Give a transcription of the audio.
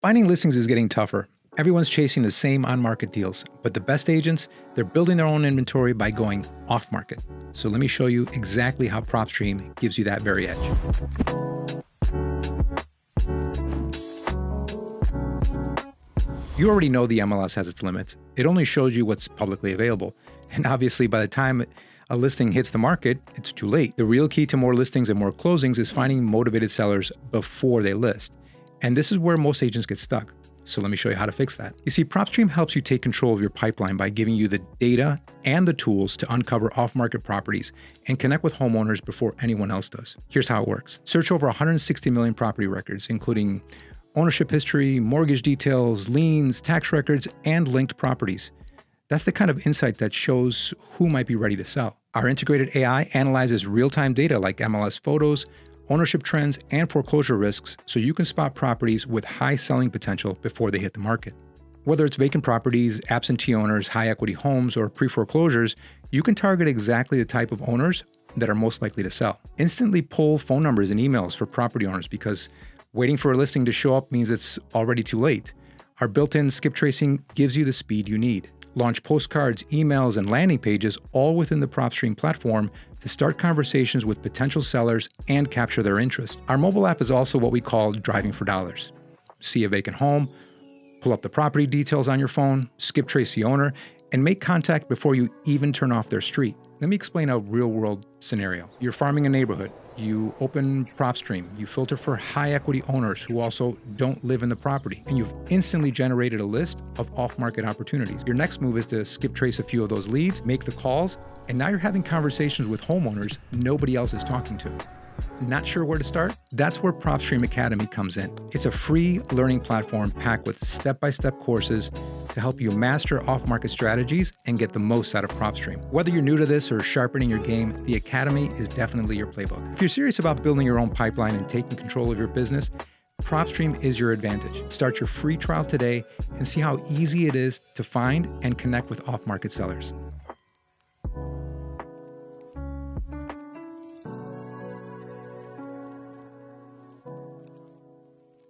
Finding listings is getting tougher. Everyone's chasing the same on-market deals, but the best agents, they're building their own inventory by going off-market. So let me show you exactly how PropStream gives you that very edge. You already know the MLS has its limits. It only shows you what's publicly available. And obviously, by the time a listing hits the market, it's too late. The real key to more listings and more closings is finding motivated sellers before they list. And this is where most agents get stuck. So let me show you how to fix that. You see, PropStream helps you take control of your pipeline by giving you the data and the tools to uncover off-market properties and connect with homeowners before anyone else does. Here's how it works. Search over 160 million property records, including ownership history, mortgage details, liens, tax records, and linked properties. That's the kind of insight that shows who might be ready to sell. Our integrated AI analyzes real-time data like MLS photos, ownership trends, and foreclosure risks so you can spot properties with high selling potential before they hit the market. Whether it's vacant properties, absentee owners, high equity homes, or pre-foreclosures, you can target exactly the type of owners that are most likely to sell. Instantly pull phone numbers and emails for property owners because waiting for a listing to show up means it's already too late. Our built-in skip tracing gives you the speed you need. Launch postcards, emails, and landing pages all within the PropStream platform to start conversations with potential sellers and capture their interest. Our mobile app is also what we call driving for dollars. See a vacant home, pull up the property details on your phone, skip trace the owner, and make contact before you even turn off their street. Let me explain a real-world scenario. You're farming a neighborhood. You open PropStream. You filter for high equity owners who also don't live in the property, and you've instantly generated a list of off-market opportunities. Your next move is to skip trace a few of those leads, make the calls, and now you're having conversations with homeowners nobody else is talking to. Not sure where to start? That's where PropStream Academy comes in. It's a free learning platform packed with step-by-step courses to help you master off-market strategies and get the most out of PropStream. Whether you're new to this or sharpening your game, the Academy is definitely your playbook. If you're serious about building your own pipeline and taking control of your business, PropStream is your advantage. Start your free trial today and see how easy it is to find and connect with off-market sellers.